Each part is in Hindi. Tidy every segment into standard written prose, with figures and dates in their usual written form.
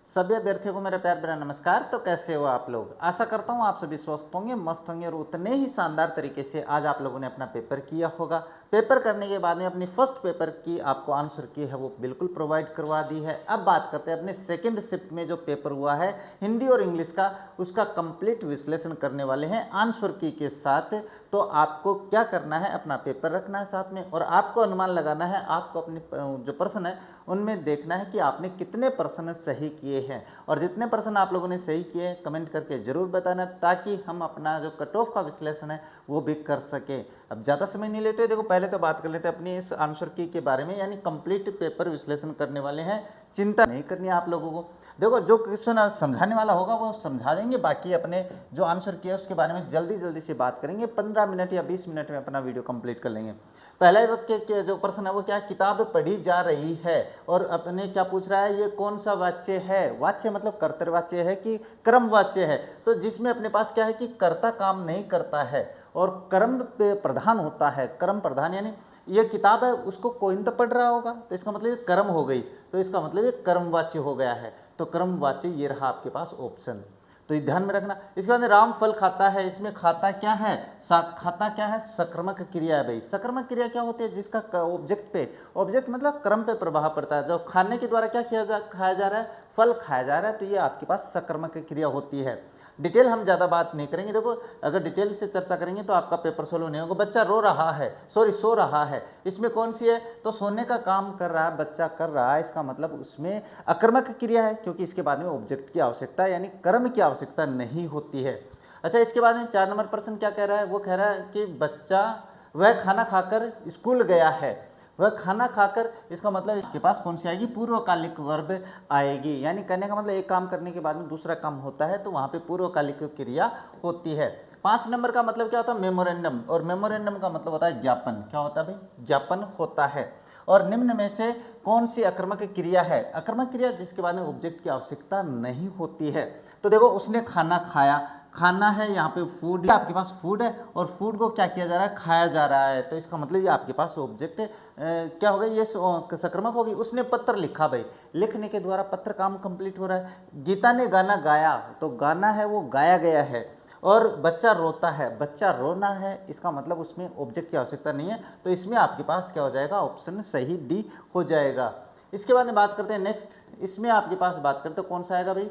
सभी अभ्यर्थियों को मेरा प्यार भरा नमस्कार। तो कैसे हो आप लोग? आशा करता हूँ आप सभी स्वस्थ होंगे, मस्त होंगे और उतने ही शानदार तरीके से आज आप लोगों ने अपना पेपर किया होगा। पेपर करने के बाद में अपनी फर्स्ट पेपर की आपको आंसर की है वो बिल्कुल प्रोवाइड करवा दी है। अब बात करते हैं अपने सेकंड शिफ्ट में जो पेपर हुआ है हिंदी और इंग्लिश का, उसका कंप्लीट विश्लेषण करने वाले हैं आंसर की के साथ। तो आपको क्या करना है, अपना पेपर रखना है साथ में और आपको अनुमान लगाना है, आपको अपनी जो प्रश्न है उनमें देखना है कि आपने कितने प्रश्न सही किए हैं और जितने प्रश्न आप लोगों ने सही किए कमेंट करके जरूर बताना, ताकि हम अपना जो कट ऑफ का विश्लेषण है वो भी कर सके। अब ज़्यादा समय नहीं लेते, देखो पहले तो बात कर लेते हैं अपनी इस आंसर की के बारे में, यानी कंप्लीट पेपर विश्लेषण करने वाले हैं। चिंता नहीं करनी है आप लोगों को। देखो जो क्वेश्चन समझाने वाला होगा वो समझा देंगे, बाकी अपने जो आंसर किया उसके बारे में जल्दी जल्दी से बात करेंगे। 15 मिनट या 20 मिनट में अपना वीडियो कंप्लीट कर लेंगे। पहला वाक्य के जो प्रश्न है वो क्या, किताब पढ़ी जा रही है और अपने क्या पूछ रहा है, ये कौन सा वाच्य है। वाच्य मतलब कर्तव्यवाच्य है कि क्रमवाच्य है। तो जिसमें अपने पास क्या है कि कर्ता काम नहीं करता है और कर्म पे प्रधान होता है। कर्म प्रधान यानी ये किताब है उसको कोई तो पढ़ रहा होगा, तो इसका मतलब ये कर्म हो गई, तो इसका मतलब ये कर्मवाच्य हो गया है। तो कर्मवाच्य ये रहा आपके पास ऑप्शन, तो ये ध्यान में रखना। इसके बाद राम फल खाता है, इसमें खाता क्या है, खाता क्या है, सकर्मक क्रिया है भाई। सकर्मक क्रिया क्या होती है, जिसका ऑब्जेक्ट पे, ऑब्जेक्ट मतलब क्रम पे प्रभाव पड़ता है। जो खाने के द्वारा क्या खाया जा रहा है, फल खाया जा रहा है, तो ये आपके पास सकर्मक क्रिया होती है। डिटेल हम ज़्यादा बात नहीं करेंगे। देखो अगर डिटेल से चर्चा करेंगे तो आपका पेपर सोल्व नहीं होगा। बच्चा रो रहा है, सो रहा है, इसमें कौन सी है, तो सोने का काम कर रहा है, बच्चा कर रहा है, इसका मतलब उसमें अकर्मक क्रिया है, क्योंकि इसके बाद में ऑब्जेक्ट की आवश्यकता यानी कर्म की आवश्यकता नहीं होती है। अच्छा, इसके बाद में 4 नंबर प्रश्न क्या कह रहा है, वो कह रहा है कि बच्चा वह खाना खाकर स्कूल गया है। वह खाना खाकर, इसका मतलब इसके पास कौन सी आएगी, पूर्वकालिक वर्ब आएगी। यानी कहने का मतलब एक काम करने के बाद में दूसरा काम होता है तो वहाँ पे पूर्वकालिक क्रिया होती है। 5 नंबर का मतलब क्या होता है, मेमोरेंडम, और मेमोरेंडम का मतलब होता है ज्ञापन। क्या होता है भाई, ज्ञापन होता है। और निम्न में से कौन सी अकर्मक क्रिया है, अकर्मक क्रिया जिसके बाद में ऑब्जेक्ट की आवश्यकता नहीं होती है। तो देखो उसने खाना खाया, खाना है यहाँ पे फूड, आपके पास फूड है और फूड को क्या किया जा रहा है, खाया जा रहा है, तो इसका मतलब ये आपके पास ऑब्जेक्ट क्या होगा, ये सकर्मक होगी। उसने पत्र लिखा भाई, लिखने के द्वारा पत्र काम कंप्लीट हो रहा है। गीता ने गाना गाया, तो गाना है वो गाया गया है। और बच्चा रोता है, बच्चा रोना है, इसका मतलब उसमें ऑब्जेक्ट की आवश्यकता नहीं है, तो इसमें आपके पास क्या हो जाएगा, ऑप्शन सही डी हो जाएगा। इसके बाद में बात करते हैं नेक्स्ट, इसमें आपके पास बात करते हैं कौन सा आएगा भाई,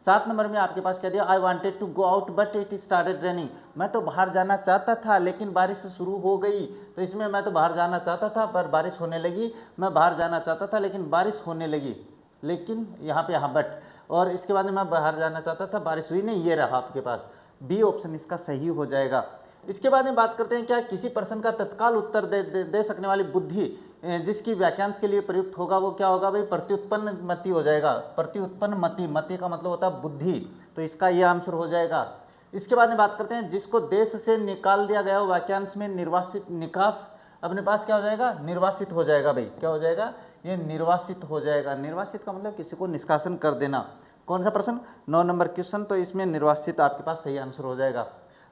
7 नंबर में आपके पास क्या दिया, I wanted to go out but it started raining. मैं तो बाहर जाना चाहता था लेकिन बारिश शुरू हो गई। तो इसमें मैं तो बाहर जाना चाहता था पर बारिश होने लगी, मैं बाहर जाना चाहता था लेकिन बारिश होने लगी, लेकिन यहाँ पे हाँ बट, और इसके बाद में मैं बाहर जाना चाहता था बारिश हुई नहीं, ये रहा आपके पास बी ऑप्शन इसका सही हो जाएगा। इसके बाद में बात करते हैं क्या, किसी प्रश्न का तत्काल उत्तर दे सकने वाली बुद्धि जिसकी वाक्यांश के लिए प्रयुक्त होगा वो क्या होगा भाई, प्रत्युत्पन्न मति हो जाएगा। प्रत्युत्पन्न मति, मति का मतलब होता है बुद्धि, तो इसका ये आंसर हो जाएगा। इसके बाद में बात करते हैं जिसको देश से निकाल दिया गया हो वाक्यांश में निर्वासित, निकास अपने पास क्या हो जाएगा, निर्वासित हो जाएगा भाई। क्या हो जाएगा, ये निर्वासित हो जाएगा। निर्वासित का मतलब किसी को निष्कासन कर देना। कौन सा प्रश्न, 9 नंबर क्वेश्चन, तो इसमें निर्वासित आपके पास सही आंसर हो जाएगा।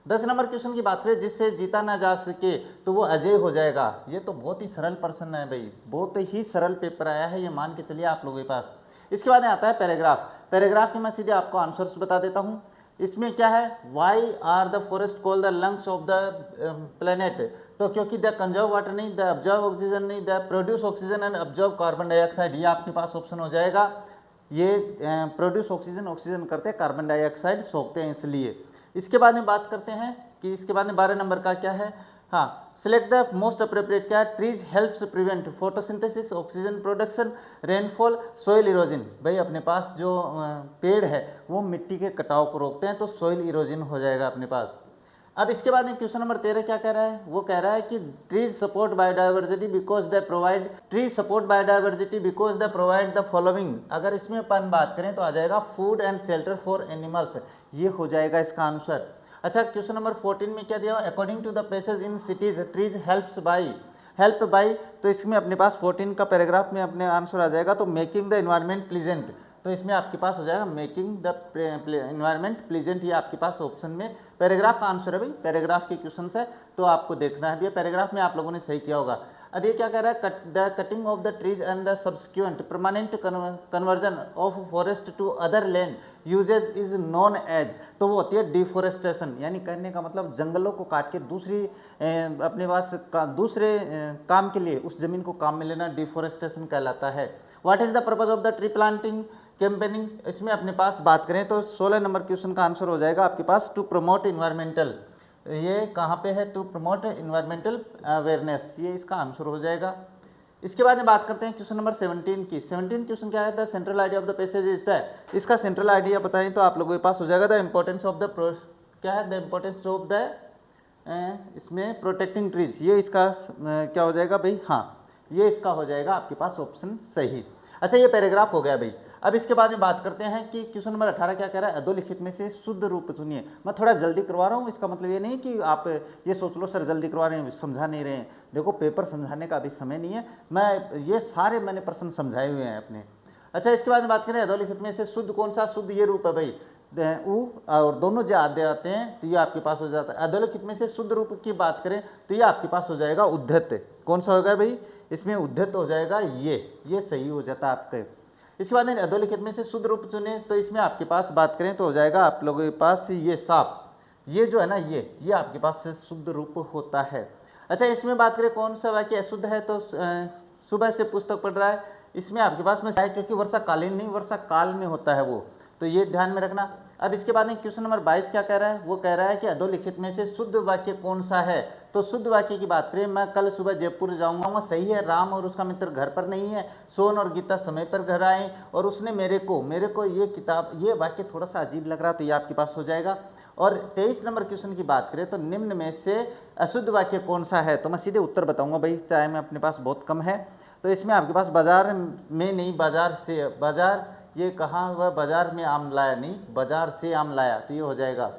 10 नंबर क्वेश्चन की बात करें, जिससे जीता ना जा सके तो वो अजय हो जाएगा। ये तो बहुत ही सरल प्रश्न है भाई, बहुत ही सरल पेपर आया है, ये मान के चलिए आप लोगों के पास। इसके बाद आता है पैराग्राफ। पैराग्राफ में मैं सीधे आपको आंसर्स बता देता हूँ। इसमें क्या है, why are the forest call the lungs of the planet, तो क्योंकि द कंजर्व वाटर नहीं, द ऑब्जर्व ऑक्सीजन नहीं, the produce oxygen and observe carbon dioxide, ये आपके पास ऑप्शन हो जाएगा। ये प्रोड्यूस ऑक्सीजन, ऑक्सीजन करते हैं, कार्बन डाइऑक्साइड सोखते हैं इसलिए। इसके बाद में बात करते हैं कि इसके बाद में 12 नंबर का क्या है, हाँ, सिलेक्ट द मोस्ट अप्रोप्रिएट, क्या है, trees helps prevent photosynthesis, oxygen production, rainfall, soil erosion. भाई अपने पास जो पेड़ है वो मिट्टी के कटाव को रोकते हैं, तो सोइल इरोजन हो जाएगा अपने पास। अब इसके बाद में क्वेश्चन नंबर 13 क्या कह रहा है, वो कह रहा है कि trees support biodiversity because they provide, trees support biodiversity because they provide the following. अगर इसमें अपन बात करें तो आ जाएगा food and shelter for animals, ये हो जाएगा इसका आंसर। अच्छा, क्वेश्चन नंबर 14 में क्या दिया, according to the places in cities trees helps by, help by, तो इसमें अपने पास 14 का पैराग्राफ में अपने आंसर आ जाएगा, तो मेकिंग द एनवायरनमेंट प्लीजेंट, तो इसमें आपके पास हो जाएगा मेकिंग द एनवायरनमेंट प्लीजेंट, ये आपके पास ऑप्शन में पैराग्राफ का आंसर है भाई। पैराग्राफ के क्वेश्चन है तो आपको देखना है भैया, पैराग्राफ में आप लोगों ने सही किया होगा। अब ये क्या कह रहा है, the cutting of the trees and the subsequent permanent conversion of forest to other land uses is known as, तो वो होती है डिफोरेस्टेशन, यानी कहने का मतलब जंगलों को काट के दूसरी अपने पास दूसरे काम के लिए उस जमीन को काम में लेना डिफोरेस्टेशन कहलाता है। What is the purpose of the tree planting campaigning, इसमें अपने पास बात करें तो 16 नंबर क्वेश्चन का आंसर हो जाएगा आपके पास टू प्रमोट इन्वायरमेंटल, ये कहाँ पे है, टू प्रमोट इन्वायरमेंटल अवेयरनेस, ये इसका आंसर हो जाएगा। इसके बाद में बात करते हैं क्वेश्चन नंबर 17 की। 17 क्वेश्चन क्या है, the central idea of the passage is the, इसका सेंट्रल आइडिया बताएं तो आप लोगों के पास हो जाएगा द इम्पोर्टेंस ऑफ द, क्या है, द इम्पोर्टेंस ऑफ द, इसमें प्रोटेक्टिंग ट्रीज, ये इसका क्या हो जाएगा भाई, हाँ ये इसका हो जाएगा आपके पास ऑप्शन सही। अच्छा ये पैराग्राफ हो गया भाई। अब इसके बाद में बात करते हैं कि क्वेश्चन नंबर 18 क्या कह रहा है, अधोलिखित में से शुद्ध रूप चुनिए। मैं थोड़ा जल्दी करवा रहा हूँ, इसका मतलब ये नहीं कि आप ये सोच लो सर जल्दी करवा रहे हैं समझा नहीं रहे हैं, देखो पेपर समझाने का अभी समय नहीं है, मैं ये सारे मैंने प्रश्न समझाए हुए हैं अपने। अच्छा इसके बाद में बात करें अधोलिखित में से शुद्ध कौन सा, शुद्ध ये रूप है भाई, उ और दोनों जो आते आते हैं तो ये आपके पास हो जाता है। अधोलिखित में से शुद्ध रूप की बात करें तो ये आपके पास हो जाएगा उद्धत, कौन सा होगा भाई, इसमें उद्धत हो जाएगा, ये सही हो जाता है आपके। इसके बाद अधोलिखित में से शुद्ध रूप चुने तो इसमें आपके पास बात करें तो हो जाएगा आप लोगों के पास ये साफ, ये जो है ना ये आपके पास शुद्ध रूप होता है। अच्छा इसमें बात करें कौन सा वाक्य अशुद्ध है, तो सुबह से पुस्तक पढ़ रहा है, इसमें आपके पास में है क्योंकि वर्षाकालीन नहीं वर्षा काल में होता है वो, तो ये ध्यान में रखना। अब इसके बाद में क्वेश्चन नंबर 22 क्या कह रहा है, वो कह रहा है कि अधोलिखित में से शुद्ध वाक्य कौन सा है, तो शुद्ध वाक्य की बात करें, मैं कल सुबह जयपुर जाऊंगा, वहाँ सही है, राम और उसका मित्र घर पर नहीं है, सोन और गीता समय पर घर आए और उसने मेरे को ये किताब, ये वाक्य थोड़ा सा अजीब लग रहा तो ये आपके पास हो जाएगा। और 23 नंबर क्वेश्चन की बात करें तो निम्न में से अशुद्ध वाक्य कौन सा है, तो मैं सीधे उत्तर बताऊंगा भाई, टाइम अपने पास बहुत कम है। तो इसमें आपके पास बाजार में नहीं बाजार से, बाजार ये कहाँ हुआ, बाजार में आम लाया नहीं बाजार से आम लाया, तो ये हो जाएगा।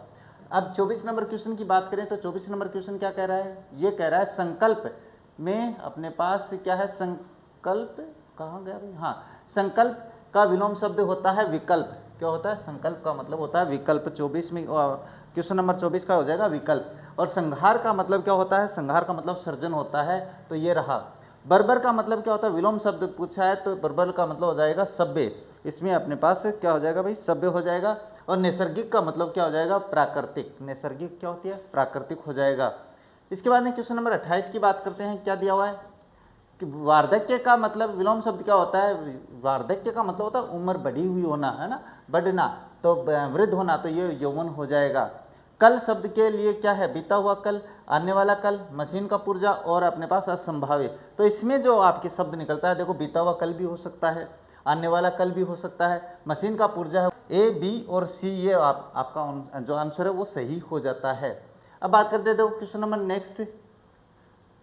अब 24 नंबर क्वेश्चन की बात करें तो 24 नंबर क्वेश्चन क्या कह रहा है, ये कह रहा है संकल्प में अपने पास क्या है, संकल्प कहाँ गया भाई, हाँ संकल्प का विलोम शब्द होता है विकल्प, क्या होता है, संकल्प का मतलब होता है विकल्प, 24 में क्वेश्चन नंबर 24 का हो जाएगा विकल्प। और संहार का मतलब क्या होता है, संहार का मतलब सर्जन होता है, तो ये रहा। बर्बर का मतलब क्या होता है, विलोम शब्द पूछा है तो बर्बर का मतलब हो जाएगा सभ्य, इसमें अपने पास क्या हो जाएगा भाई, सभ्य हो जाएगा। और नैसर्गिक का मतलब क्या हो जाएगा, प्राकृतिक, नैसर्गिक क्या होती है, प्राकृतिक हो जाएगा। इसके बाद में क्वेश्चन नंबर 28 की बात करते हैं, क्या दिया हुआ है कि वार्धक्य का मतलब विलोम शब्द क्या होता है, वार्धक्य का मतलब होता है उम्र बढ़ी हुई होना, है ना, बढ़ना, तो वृद्ध होना, तो ये यौवन हो जाएगा। कल शब्द के लिए क्या है, बीता हुआ कल, आने वाला कल, मशीन का पुर्जा और अपने पास असंभावित, तो इसमें जो आपके शब्द निकलता है, देखो बीता हुआ कल भी हो सकता है, आने वाला कल भी हो सकता है, मशीन का पुर्जा है, ए बी और सी, ये आपका जो आंसर है वो सही हो जाता है। अब बात करते हैं question number next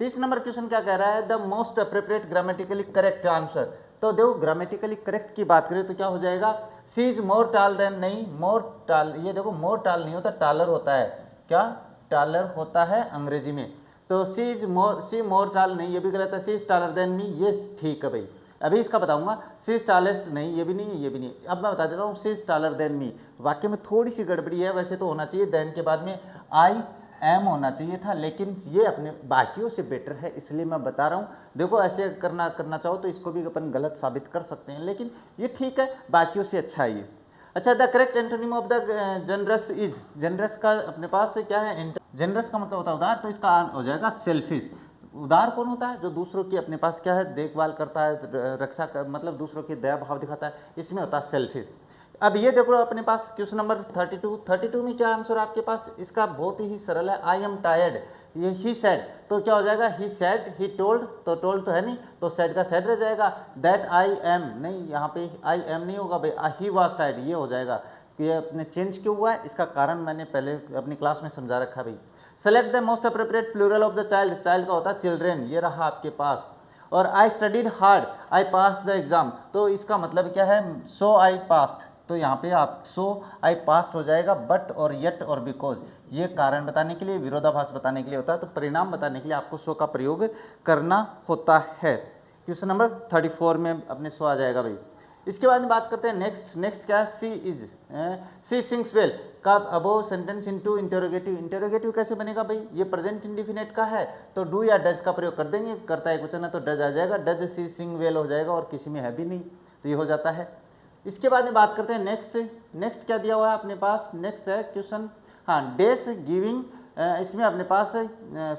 30 number question क्या कह रहा है, the most appropriate grammatically correct answer, तो देखो ग्रामेटिकली करेक्ट की बात करें तो क्या हो जाएगा, सी इज मोर टाल देन, नहीं मोर टाल, ये देखो मोर टाल नहीं होता, टालर होता है, क्या टालर होता है अंग्रेजी में, तो सी मोर टाल नहीं, ये भी गलत है, सी इज टालर देन मी, ये ठीक है भाई। अभी इसका बताऊंगा, सी इज टालेस्ट नहीं, ये भी नहीं, ये भी नहीं। अब मैं बता देता हूँ, सी इज टालर देन मी, वाक्य में थोड़ी सी गड़बड़ी है, वैसे तो होना चाहिए देन के बाद में आई एम होना चाहिए था, लेकिन ये अपने बाकियों से बेटर है, इसलिए मैं बता रहा हूँ। देखो ऐसे करना चाहो तो इसको भी अपन गलत साबित कर सकते हैं, लेकिन ये ठीक है, बाकियों से अच्छा है ये। अच्छा the correct antonym of the generous is, generous का अपने पास से क्या है, जनरस का मतलब होता है उदार, तो इसका हो जाएगा सेल्फिश। उदार कौन होता है, जो दूसरों की अपने पास क्या है देखभाल करता है, रक्षा कर, मतलब दूसरों की दया भाव दिखाता है, इसमें होता है सेल्फिश। अब ये देखो अपने पास क्वेश्चन नंबर 32 में क्या आंसर आपके पास, इसका बहुत ही सरल है, आई एम टायर्ड, ये ही सेड, तो क्या हो जाएगा, ही सेड, ही टोल्ड, तो टोल्ड तो है नहीं, तो सेड का सेड रह जाएगा। दैट आई एम नहीं, यहाँ पे आई एम नहीं होगा भाई, ही वाज टायर्ड, ये हो जाएगा। ये अपने चेंज क्यों हुआ है, इसका कारण मैंने पहले अपनी क्लास में समझा रखा भाई। Select the most appropriate plural of the child, child का होता है चिल्ड्रेन, ये रहा आपके पास। और I studied hard, I pass the exam, तो इसका मतलब क्या है, सो आई पास्ड, तो यहाँ पे आप सो आई पास्ट हो जाएगा, बट और येट और बिकॉज, ये कारण बताने के लिए, विरोधाभास बताने के लिए होता है, तो परिणाम बताने के लिए आपको सो का प्रयोग करना होता है। क्वेश्चन नंबर 34 में अपने सो आ जाएगा भाई। इसके बाद में बात करते हैं नेक्स्ट क्या है, सी सिंग्स वेल का above sentence into interrogative. Interrogative कैसे बनेगा भाई, ये प्रेजेंट इंडिफिनिट का है तो डू या डज का प्रयोग कर देंगे, करता एक वचन है तो डज आ जाएगा, डज सी सिंग वेल हो जाएगा और किसी में है भी नहीं तो ये हो जाता है। इसके बाद में बात करते हैं नेक्स्ट क्या दिया हुआ है अपने पास, नेक्स्ट है क्वेश्चन, हाँ डेस गिविंग, इसमें अपने पास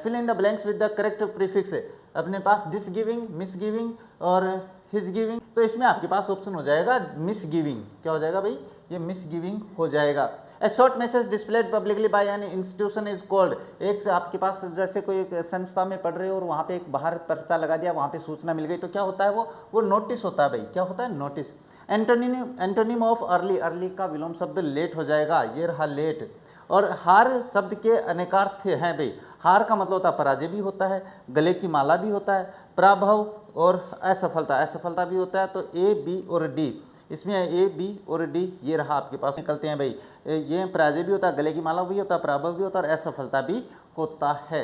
fill in the blanks with the correct prefix है अपने पास डिस गिविंग, मिस गिविंग और हिज गिविंग, तो इसमें आपके पास ऑप्शन हो जाएगा मिस गिविंग। क्या हो जाएगा भाई, ये मिस गिविंग हो जाएगा। A short message displayed publicly by an institution is called, एक आपके पास जैसे कोई एक संस्था में पढ़ रहे हो और वहाँ पे एक बाहर पर्चा लगा दिया, वहाँ पे सूचना मिल गई तो क्या होता है वो नोटिस होता है भाई, क्या होता है notice. Antonym of early, early का विलोम शब्द लेट हो जाएगा, ये रहा लेट। और हार शब्द के अनेकार्थ हैं भाई, हार का मतलब होता है पराजय भी होता है, गले की माला भी होता है, पराभव और असफलता, असफलता भी होता है। तो ए बी और डी, इसमें ए बी और डी ये रहा आपके पास निकलते हैं भाई, ये पराजय भी होता है, गले की माला भी होता है, पराभव भी होता है और असफलता भी होता है।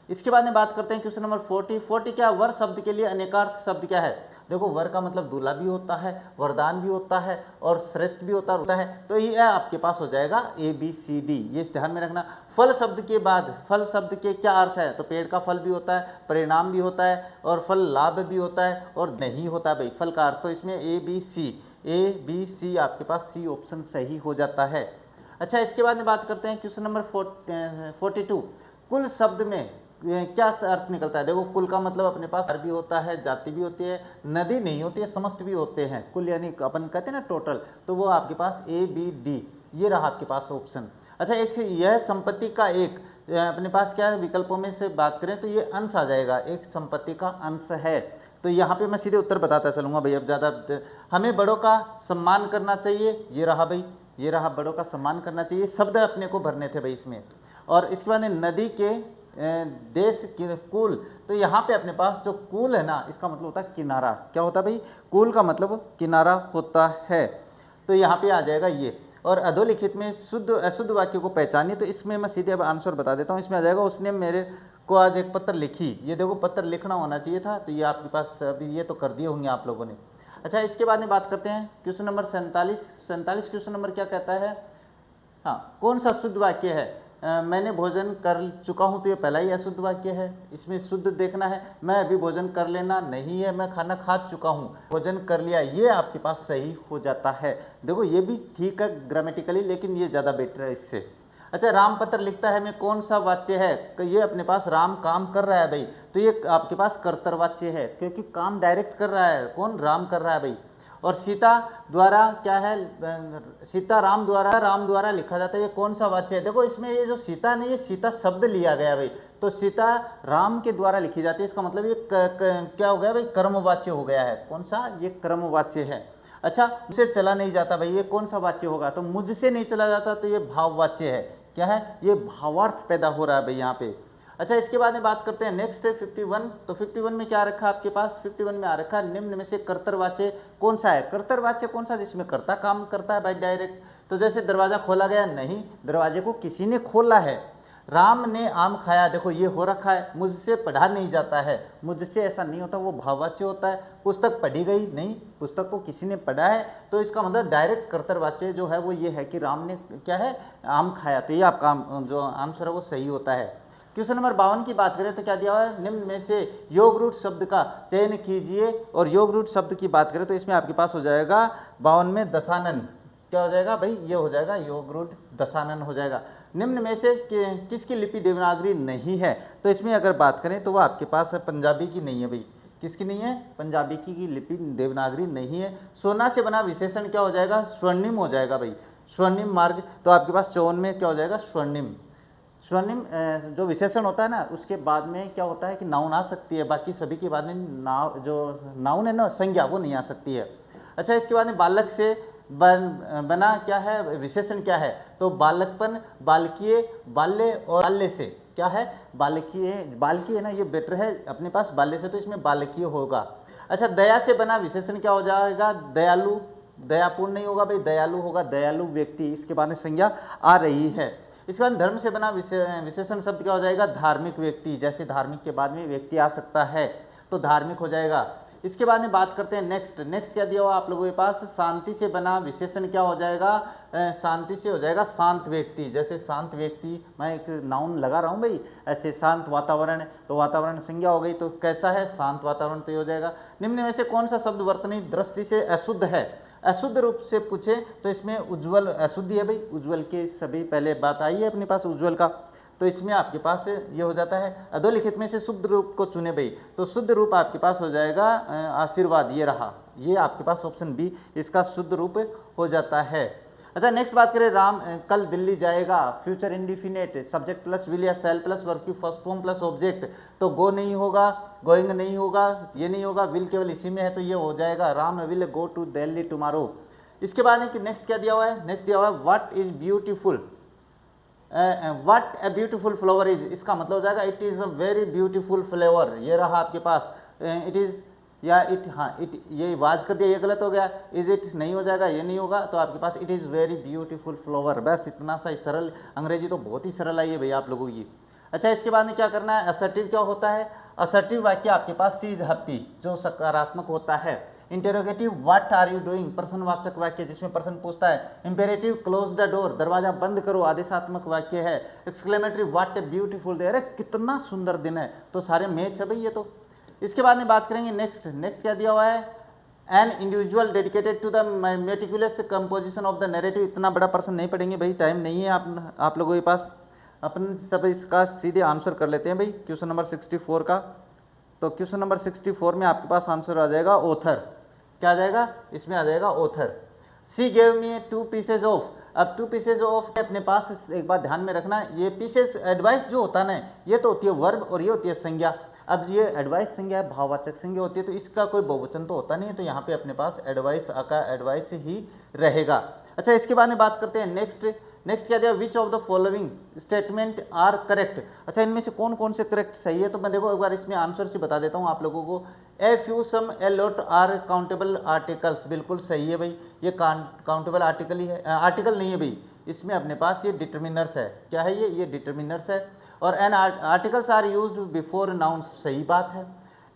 इसके बाद में बात करते हैं क्वेश्चन नंबर 40 क्या, वर शब्द के लिए अनेकार्थ शब्द क्या है। देखो वर का मतलब दूल्हा भी होता है, वरदान भी होता है और श्रेष्ठ भी होता है, तो ये आपके पास हो जाएगा ए बी सी डी, ये ध्यान में रखना। फल शब्द के बाद, फल शब्द के क्या अर्थ है, तो पेड़ का फल भी होता है, परिणाम भी होता है और फल लाभ भी होता है और नहीं होता है भाई फल का अर्थ, तो इसमें ए बी सी आपके पास सी ऑप्शन सही हो जाता है। अच्छा इसके बाद में बात करते हैं क्वेश्चन नंबर 42, कुल शब्द में क्या अर्थ निकलता है। देखो कुल का मतलब अपने पास भी होता है, जाति भी होती है, नदी नहीं होती है, समस्त भी होते हैं, कुल यानी अपन कहते हैं ना टोटल, तो वो आपके पास ए बी डी ये रहा आपके पास ऑप्शन। अच्छा एक यह संपत्ति का एक अपने पास क्या है, विकल्पों में से बात करें तो ये अंश आ जाएगा, एक संपत्ति का अंश है, तो यहाँ पे मैं सीधे उत्तर बताता चलूँगा भाई। अब ज़्यादा हमें बड़ों का सम्मान करना चाहिए, ये रहा भाई, ये रहा बड़ों का सम्मान करना चाहिए, शब्द अपने को भरने थे भाई इसमें। और इसके बाद नदी के देश की कूल, तो यहाँ पे अपने पास जो कूल है ना इसका मतलब होता है किनारा, क्या होता है भाई, कूल का मतलब किनारा होता है, तो यहाँ पे आ जाएगा ये। और अधोलिखित में शुद्ध अशुद्ध वाक्य को पहचानिए, तो इसमें मैं सीधे अब आंसर बता देता हूँ, इसमें आ जाएगा उसने मेरे को आज एक पत्र लिखी, ये देखो पत्र लिखना होना चाहिए था, तो ये आपके पास अभी ये तो कर दिए होंगे आप लोगों ने। अच्छा इसके बाद में बात करते हैं क्वेश्चन नंबर 47 क्वेश्चन नंबर क्या कहता है, हाँ कौन सा शुद्ध वाक्य है, मैंने भोजन कर चुका हूँ, तो ये पहला ही अशुद्ध वाक्य है, इसमें शुद्ध देखना है, मैं अभी भोजन कर लेना नहीं है, मैं खाना खा चुका हूँ, भोजन कर लिया, ये आपके पास सही हो जाता है। देखो ये भी ठीक है ग्रामेटिकली, लेकिन ये ज़्यादा बेटर है इससे। अच्छा राम पत्र लिखता है में कौन सा वाच्य है, कि ये अपने पास राम काम कर रहा है भाई, तो ये आपके पास कर्तव्य वाच्य है, क्योंकि काम डायरेक्ट कर रहा है, कौन, राम कर रहा है भाई। और सीता द्वारा क्या है, सीता राम द्वारा लिखा जाता है, ये कौन सा वाच्य है। देखो इसमें ये जो सीता नहीं, ये सीता शब्द लिया गया भाई, तो सीता राम के द्वारा लिखी जाती है, इसका मतलब ये क्या हो गया भाई, कर्मवाच्य हो गया है, कौन सा, ये कर्मवाच्य है। अच्छा मुझसे चला नहीं जाता भाई, ये कौन सा वाच्य होगा, तो मुझसे नहीं चला जाता, तो ये भाववाच्य है, क्या है, ये भावार्थ पैदा हो रहा है भाई यहाँ पे। अच्छा इसके बाद में बात करते हैं नेक्स्ट 51, तो 51 में क्या रखा आपके पास, 51 में आ रखा निम्न में से कर्तव्यवाच्य कौन सा है। कर्तव्यवाच्य कौन सा, जिसमें कर्ता काम करता है भाई डायरेक्ट, तो जैसे दरवाजा खोला गया, नहीं, दरवाजे को किसी ने खोला है। राम ने आम खाया, देखो ये हो रखा है, मुझसे पढ़ा नहीं जाता है, मुझसे ऐसा नहीं होता, वो भाववाच्य होता है। पुस्तक पढ़ी गई, नहीं, पुस्तक को किसी ने पढ़ा है, तो इसका मतलब डायरेक्ट कर्तव्यवाच्य जो है वो ये है कि राम ने क्या है, आम खाया, तो ये आपका जो आंसर है वो सही होता है। क्वेश्चन नंबर 52 की बात करें तो क्या दिया हुआ है, निम्न में से योग रूट शब्द का चयन कीजिए, और योग रूट शब्द की बात करें तो इसमें आपके पास हो जाएगा 52 में दशानन, क्या हो जाएगा भाई, ये हो जाएगा योग रूट दशानन हो जाएगा। निम्न में से किसकी लिपि देवनागरी नहीं है, तो इसमें अगर बात करें तो वो आपके पास पंजाबी की नहीं है भाई, किसकी नहीं है, पंजाबी की लिपि देवनागरी नहीं है। सोना से बना विशेषण क्या हो जाएगा, स्वर्णिम हो जाएगा भाई, स्वर्णिम मार्ग, तो आपके पास 54 में क्या हो जाएगा, स्वर्णिम। स्वर्णिम जो विशेषण होता है ना, उसके बाद में क्या होता है कि नाउन आ सकती है, बाकी सभी के बाद में जो नाउन है ना, संज्ञा, वो नहीं आ सकती है। अच्छा इसके बाद में बालक से बना क्या है, विशेषण क्या है, तो बालकपन, बालकीय, बाल्य और बाल्य से क्या है, बालकीय, बालकीय है ना, ये बेटर है अपने पास बाल्य से, तो इसमें बालकीय होगा। अच्छा दया से बना विशेषण क्या हो जाएगा, दयालु, दयापूर्ण नहीं होगा भाई, दयालु होगा, दयालु व्यक्ति, इसके बाद में संज्ञा आ रही है। इसके बाद धर्म से बना विशेषण शब्द क्या हो जाएगा, धार्मिक व्यक्ति, जैसे धार्मिक के बाद में व्यक्ति आ सकता है, तो धार्मिक हो जाएगा। इसके बाद में बात करते हैं नेक्स्ट। नेक्स्ट क्या दिया हुआ आप लोगों के पास, शांति से बना विशेषण क्या हो जाएगा, शांति से हो जाएगा शांत व्यक्ति। जैसे शांत व्यक्ति, मैं एक नाउन लगा रहा हूँ भाई, ऐसे शांत वातावरण, तो वातावरण संज्ञा हो गई, तो कैसा है, शांत वातावरण, तो ये हो जाएगा। निम्न में से कौन सा शब्द वर्तनी दृष्टि से अशुद्ध है, अशुद्ध रूप से पूछे तो इसमें उज्ज्वल अशुद्ध है भाई, उज्ज्वल के सभी पहले बात आई है अपने पास उज्ज्वल का, तो इसमें आपके पास ये हो जाता है। अधोलिखित में से शुद्ध रूप को चुने भाई, तो शुद्ध रूप आपके पास हो जाएगा आशीर्वाद, ये रहा, ये आपके पास ऑप्शन बी इसका शुद्ध रूप हो जाता है। अच्छा नेक्स्ट बात करें, राम कल दिल्ली जाएगा, future indefinite, subject plus will या सेल प्लस वर्ब की फर्स्ट फॉर्म प्लस ऑब्जेक्ट, तो गो नहीं होगा, गोइंग नहीं होगा, ये नहीं होगा, विल केवल इसी में है, तो ये हो जाएगा Ram will go to Delhi tomorrow. इसके बाद नेक्स्ट क्या दिया हुआ है, नेक्स्ट दिया हुआ है what is beautiful, what a beautiful flower is, इसका मतलब हो जाएगा it is a very beautiful flavour, ये रहा आपके पास, इट इज़ या इट, हाँ इट, ये वाज कर दिया, ये गलत हो गया, इज इट नहीं हो जाएगा, ये नहीं होगा, तो आपके पास it is very beautiful flower. बस इतना सा सरल, अंग्रेजी तो बहुत ही सरल आई है भैया आप लोगों की। अच्छा इसके बाद में क्या करना है, असर्टिव क्या होता है, असर्टिव वाक्य आपके पास सी इज हैप्पी, जो सकारात्मक होता है। Interrogative what are you doing, प्रश्नवाचक वाक्य जिसमें प्रश्न पूछता है। इंपेरेटिव क्लोज द डोर, दरवाजा बंद करो, आदेशात्मक वाक्य है। Exclamatory what a beautiful day, अरे कितना सुंदर दिन है, तो सारे मैच है भाई ये तो। इसके बाद में बात करेंगे नेक्स्ट। नेक्स्ट क्या दिया हुआ है, an individual dedicated to the meticulous composition of the narrative. इतना बड़ा प्रश्न नहीं पढ़ेंगे भाई, टाइम नहीं है आप लोगों के पास, अपन सब इसका सीधे आंसर कर लेते हैं भाई क्वेश्चन नंबर 64 का। तो क्वेश्चन नंबर 64 में आपके पास आंसर आ जाएगा ऑथर, क्या आ जाएगा, इसमें आ जाएगा author. C gave me 2 pieces of, अब 2 पीसेज ऑफ अपने पास एक बात ध्यान में रखना, ये पीसेज एडवाइस जो होता है ना, ये तो होती है वर्ब और ये होती है संज्ञा। अब ये एडवाइस संज्ञा है, भाववाचक संज्ञा होती है, तो इसका कोई बहुवचन तो होता नहीं है, तो यहाँ पे अपने पास एडवाइस का एडवाइस ही रहेगा। अच्छा इसके बाद में बात करते हैं नेक्स्ट। नेक्स्ट क्या दिया, which of the following statement are correct. अच्छा इनमें से कौन कौन से करेक्ट सही है, तो मैं देखो एक बार इसमें आंसर से बता देता हूँ आप लोगों को। A few some a lot are countable articles, बिल्कुल सही है भाई, ये काउंटेबल आर्टिकल ही है, आर्टिकल नहीं है भाई, इसमें अपने पास ये डिटर्मिनर्स है, क्या है ये डिटर्मिनर्स है। और an articles are used before nouns, सही बात है।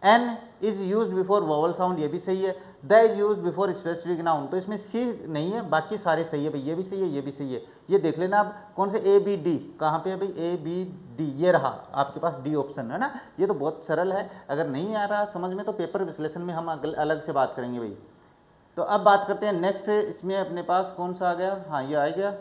An is used before vowel sound, ये भी सही है। The is used before specific noun, तो इसमें सी नहीं है, बाकी सारे सही है भाई, ये भी सही है, ये भी सही है। ये देख लेना आप कौन से ए बी डी, कहाँ पे है भाई, ए बी डी, ये रहा आपके पास डी ऑप्शन है ना, ये तो बहुत सरल है। अगर नहीं आ रहा समझ में तो पेपर विश्लेषण में हम अलग से बात करेंगे भाई। तो अब बात करते हैं नेक्स्ट, इसमें अपने पास कौन सा आ गया, हाँ ये आ गया,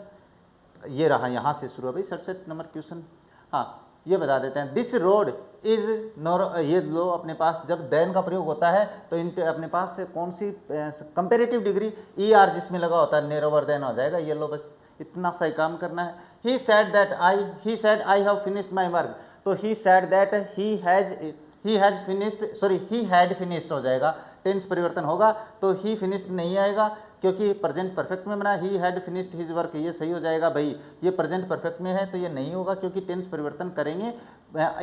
ये रहा, यहाँ से शुरू है भाई 67 नंबर क्वेश्चन। हाँ ये बता देते हैं, दिस रोड इज नोर, ये लो अपने पास जब देन का प्रयोग होता है तो इन अपने पास से कौन सी कंपेरेटिव डिग्री ई आर जिसमें लगा होता है, नेरोवर देन हो जाएगा, ये लो बस इतना सही काम करना है। He said I have finished my work, तो he said that he has finished, sorry he had finished हो जाएगा, टेंस परिवर्तन होगा तो ही फिनिश्ड नहीं आएगा, क्योंकि प्रेजेंट परफेक्ट में बना, ही हैड फिनिश्ड हिज वर्क, ये सही हो जाएगा भाई। ये प्रेजेंट परफेक्ट में है तो ये नहीं होगा, क्योंकि टेंस परिवर्तन करेंगे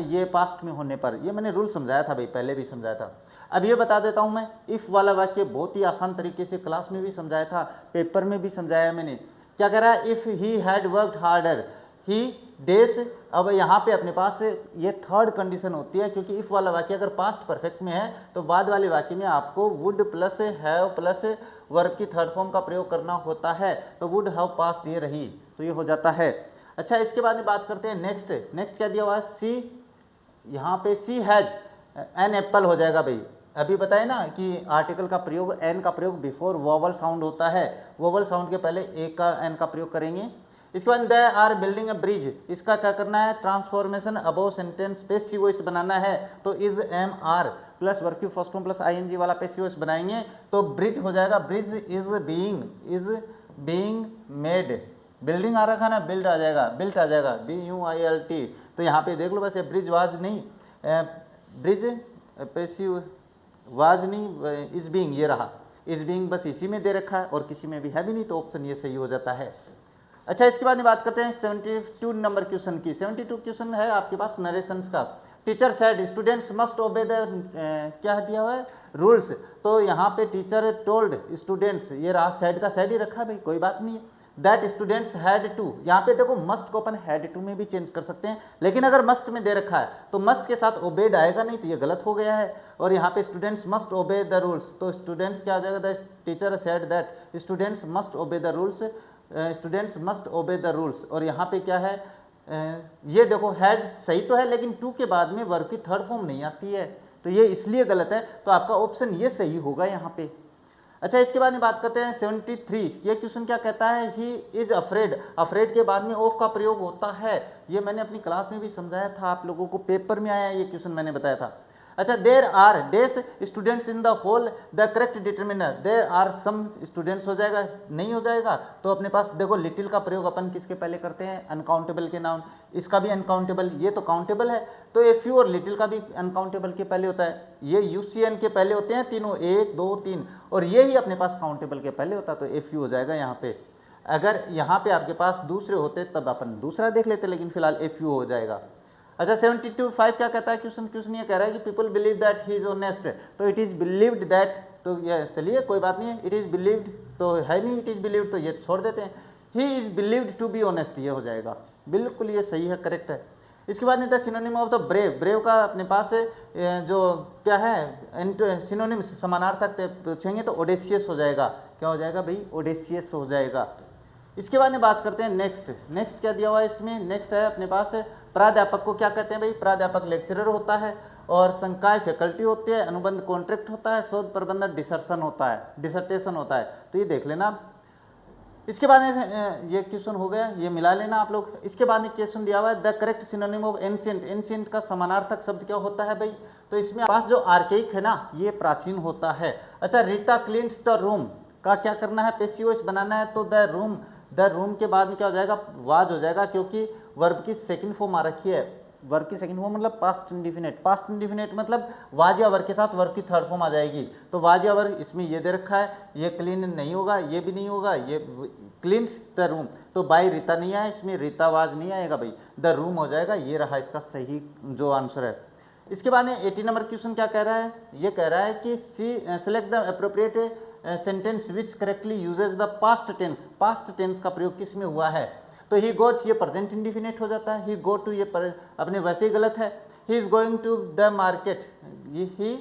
ये पास्ट में होने पर। ये मैंने रूल समझाया था भाई, पहले भी समझाया था। अब ये बता देता हूँ मैं, इफ़ वाला वाक्य बहुत ही आसान तरीके से क्लास में भी समझाया था, पेपर में भी समझाया मैंने। क्या कह रहा है, if he had worked harder he does. अब यहाँ पे अपने पास ये थर्ड कंडीशन होती है, क्योंकि इफ वाला वाक्य अगर पास्ट परफेक्ट में है तो बाद वाले वाक्य में आपको would plus have plus verb की थर्ड फॉर्म का प्रयोग करना होता है, तो वुड हैव पास्ट ये रही, तो ये हो जाता है। अच्छा इसके बाद में बात करते हैं नेक्स्ट। नेक्स्ट क्या दिया हुआ है, सी, यहाँ पे सी हैज एन एप्पल हो जाएगा भाई। अभी बताए ना कि आर्टिकल का प्रयोग, एन का प्रयोग बिफोर वोवल साउंड होता है, वोवल साउंड के पहले ए का एन का प्रयोग करेंगे। इसके बाद they are building a bridge, इसका क्या करना है, transformation above sentence passive voice बनाना है, तो is am are plus verb की फर्स्ट फॉर्म प्लस आईएनजी वाला पेसिव वॉइस बनाएंगे तो ब्रिज हो जाएगा, bridge is being made. Building आ रखा ना, बिल्ड आ जाएगा, बिल्ट आ जाएगा, BUILT। तो यहाँ पे देख लो बस, ये ब्रिज वाज नहीं, ब्रिज पेसिव वाज नहीं, इज बीइंग, ये रहा इज बीइंग, बस इसी में दे रखा है और किसी में भी है भी नहीं, तो ऑप्शन ये सही हो जाता है। अच्छा इसके बाद में बात करते हैं 72 नंबर क्वेश्चन की। 72 क्वेश्चन है आपके पास नरेशंस का। Teacher said students must obey the, क्या दिया हुआ है, रूल्स। तो यहाँ पे टीचर टोल्ड स्टूडेंट्स, ये रहा, सेड का सेड ही रखा है भाई, कोई बात नहीं है। दैट स्टूडेंट्स हैड टू, यहाँ पे देखो मस्ट को अपन हैड टू में भी चेंज कर सकते हैं, लेकिन अगर मस्ट में दे रखा है तो मस्ट के साथ ओबेड आएगा नहीं, तो ये गलत हो गया है। और यहाँ पे students must obey the rules, तो स्टूडेंट्स क्या आ जाएगा, the teacher said that students must obey the rules, students must obey the rules. और यहाँ पे क्या है, ये देखो हैड सही तो है, लेकिन टू के बाद में वर्ब की थर्ड फॉर्म नहीं आती है, तो ये इसलिए गलत है, तो आपका ऑप्शन ये सही होगा यहाँ पे। अच्छा, इसके बाद में बात करते हैं 73, ये क्वेश्चन क्या कहता है, ही इज अफ्रेड, अफ्रेड के बाद में ऑफ का प्रयोग होता है, ये मैंने अपनी क्लास में भी समझाया था, आप लोगों को पेपर में आया ये क्वेश्चन मैंने बताया था। अच्छा, there are these students in the hall, the correct determiner, there are some students हो जाएगा, नहीं हो जाएगा, तो अपने पास देखो लिटिल का प्रयोग अपन किसके पहले करते हैं, अनकाउंटेबल के नाउन, इसका भी अनकाउंटेबल, ये तो काउंटेबल है, तो ए फ्यू और लिटिल का भी अनकाउंटेबल के पहले होता है, ये यूसीएन के पहले होते हैं तीनों, 1 2 3, और ये ही अपने पास काउंटेबल के पहले होता है, तो ए फ्यू हो जाएगा यहाँ पे। अगर यहाँ पे आपके पास दूसरे होते तब अपन दूसरा देख लेते, लेकिन फिलहाल ए फ्यू हो जाएगा। अच्छा, 72 क्या कहता है क्वेश्चन ये कह रहा है कि people believe that he is honest, तो इट इज बिलीव्ड दैट, तो ये चलिए कोई बात नहीं है, इट इज बिलीव्ड तो है नहीं, इट इज बिलीव्ड तो ये छोड़ देते हैं, he is believed to be honest, ये हो जाएगा, बिल्कुल ये सही है, करेक्ट है। इसके बाद नहीं था synonym of the brave, brave का अपने पास जो क्या है सिनोनिम समानार्थक पूछेंगे तो ओडेसियस हो जाएगा, क्या हो जाएगा भाई, ओडेसियस हो जाएगा। इसके बाद में बात करते हैं नेक्स्ट क्या दिया हुआ है इसमें, नेक्स्ट है अपने पास प्राध्यापक को क्या कहते हैं भाई, प्राध्यापक लेक्चरर होता है, और संकाय फैकल्टी होती है, अनुबंध कॉन्ट्रैक्ट होता है, शोध प्रबंधन डिसर्शन होता है, डिसर्टेशन होता है, तो ये देख लेना। इसके बाद में ये क्वेश्चन हो गया, ये मिला लेना आप लोग। इसके बाद में क्वेश्चन दिया हुआ है the correct synonym of ancient, ancient का समानार्थक शब्द क्या होता है भाई, तो इसमें पास जो आर्केइक है ना, ये प्राचीन होता है। अच्छा, रीता क्लीन्स द रूम का क्या करना है, पैसिव वॉइस बनाना है, तो द रूम के बाद में क्या हो जाएगा, वाज हो जाएगा, क्योंकि वर्ब की सेकंड फॉर्म आ रखी है, वर्ब की सेकंड फॉर्म मतलब पास्ट इंडिफिनिट, पास्ट इंडिफिनिट मतलब वाज या वर्ब के साथ वर्ब की थर्ड फॉर्म आ जाएगी, तो वाज या वर्ब इसमें ये दे रखा है, ये क्लीन नहीं होगा, ये भी नहीं होगा, ये क्लीन द रूम, तो बाई रीता नहीं आया, इसमें रीता वाज नहीं आएगा भाई, द रूम हो जाएगा, ये रहा इसका सही जो आंसर है। इसके बाद में 80 नंबर क्वेश्चन क्या कह रहा है, ये कह रहा है कि select the appropriate sentence which correctly uses the past tense, past tense का प्रयोग किस में हुआ है, तो ही गोज ये प्रेजेंट इंडिफिनिट हो जाता है, ही गो टू ये अपने वैसे ही गलत है, he is going to the market, he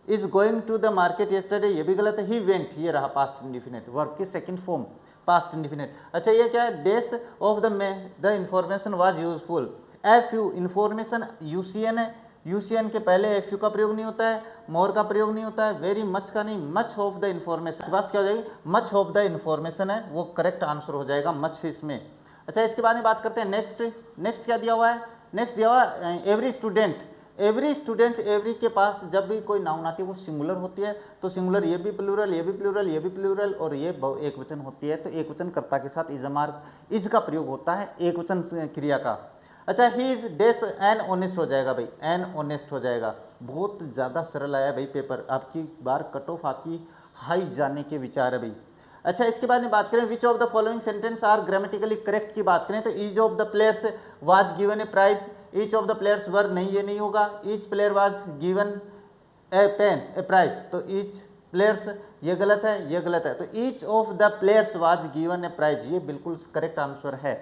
is going to the market yesterday, ये भी गलत है, ही वेंट, ये रहा पास्ट इंडिफिनिट, वर्ब की सेकंड फॉर्म पास्ट इंडिफिनिट। अच्छा, ये क्या है, these of the information was useful, few information UCN है, यूसीएन के पहले एफ यू का प्रयोग नहीं होता है, मोर का प्रयोग नहीं होता है, वेरी मच का नहीं, मच ऑफ द इंफॉर्मेशन, बस क्या हो जाएगी, मच ऑफ द इंफॉर्मेशन है, वो करेक्ट आंसर हो जाएगा, मच इसमें। अच्छा, इसके बाद में बात करते हैं नेक्स्ट क्या दिया हुआ है, नेक्स्ट दिया हुआ है एवरी स्टूडेंट, एवरी के पास जब भी कोई नाउन आती है वो सिंगुलर होती है, तो सिंगुलर ये भी प्लूरल, ये भी प्लूरल, ये भी प्लूरल, और ये एक वचन होती है, तो एक वचन कर्ता के साथ इज का प्रयोग होता है एक वचन क्रिया का। अच्छा, he is these an honest हो जाएगा भाई, एन ऑनेस्ट हो जाएगा, बहुत ज़्यादा सरल आया भाई पेपर, आपकी बार कट ऑफ आपकी हाई जाने के विचार है भाई। अच्छा, इसके बाद में बात करें which of the following sentence are grammatically correct की बात करें, तो each of the players was given a prize, each of the players were नहीं, ये नहीं होगा, each player was given a pen a prize, तो ईच प्लेयर्स ये गलत है, ये गलत है, तो each of the players was given a prize, ये बिल्कुल करेक्ट आंसर है।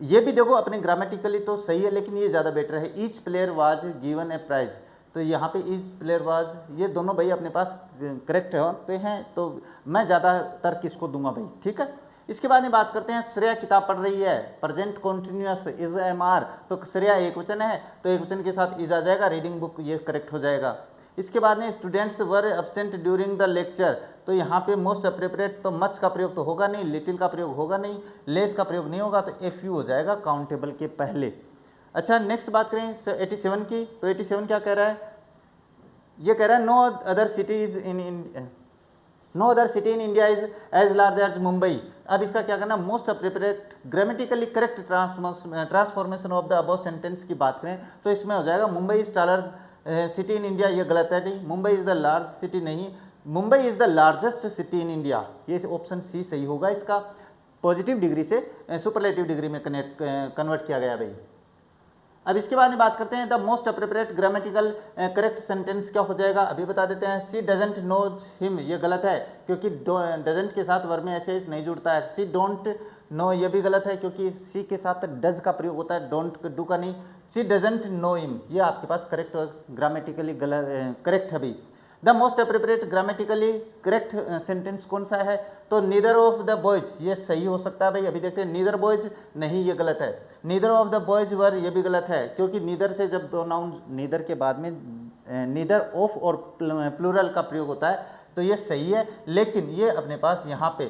ये भी देखो अपने ग्रामेटिकली तो सही है, लेकिन ये ज़्यादा बेटर है, each player was given a prize, तो यहाँ पे ईच प्लेयर वाज, ये दोनों भाई अपने पास करेक्ट होते हैं, तो मैं ज़्यादातर किसको दूंगा भाई, ठीक है। इसके बाद में बात करते हैं, श्रेया किताब पढ़ रही है, present continuous is am are, तो श्रेया एक वचन है, तो एक वचन के साथ इज आ जाएगा, रीडिंग बुक ये करेक्ट हो जाएगा। इसके बाद में students were absent during the lecture, तो यहाँ पे मोस्ट अप्रोप्रिएट, तो मच का प्रयोग तो होगा नहीं, लिटिल का प्रयोग होगा नहीं, लेस का प्रयोग नहीं होगा, तो एफ यू हो जाएगा काउंटेबल के पहले। अच्छा, नेक्स्ट बात करें 87 की, तो 87 क्या कह रहा है, ये कह रहा है no other city in India is as large as Mumbai. अब इसका क्या करना, most appropriate grammatically correct transformation of the above sentence की बात करें, तो इसमें हो जाएगा Mumbai is taller city in India, ये गलत है नहीं, Mumbai is the large city नहीं, Mumbai is the largest city in India, ये ऑप्शन सी सही होगा, इसका पॉजिटिव डिग्री से सुपरलेटिव डिग्री में कन्वर्ट किया गया भाई। अब इसके बाद में बात करते हैं the most appropriate grammatical correct sentence क्या हो जाएगा, अभी बता देते हैं। सी डजंट नो हिम, ये गलत है क्योंकि डजंट के साथ वर्ब में ऐसे नहीं जुड़ता है। सी डोंट नो, ये भी गलत है क्योंकि सी के साथ डज का प्रयोग होता है, डोंट डू का नहीं। सी डजंट नो हिम, ये आपके पास करेक्ट ग्रामेटिकली गलत करेक्ट है भाई। The most appropriate grammatically correct sentence कौन सा है, तो नीदर ऑफ द बॉयज, ये सही हो सकता है भाई। अभी देखते हैं, नीदर बॉयज नहीं, ये गलत है। Neither of the boys were, ये भी गलत है क्योंकि नीदर से जब दो नाउन नीदर के बाद में नीदर ऑफ और प्लूरल का प्रयोग होता है तो ये सही है, लेकिन ये अपने पास यहाँ पे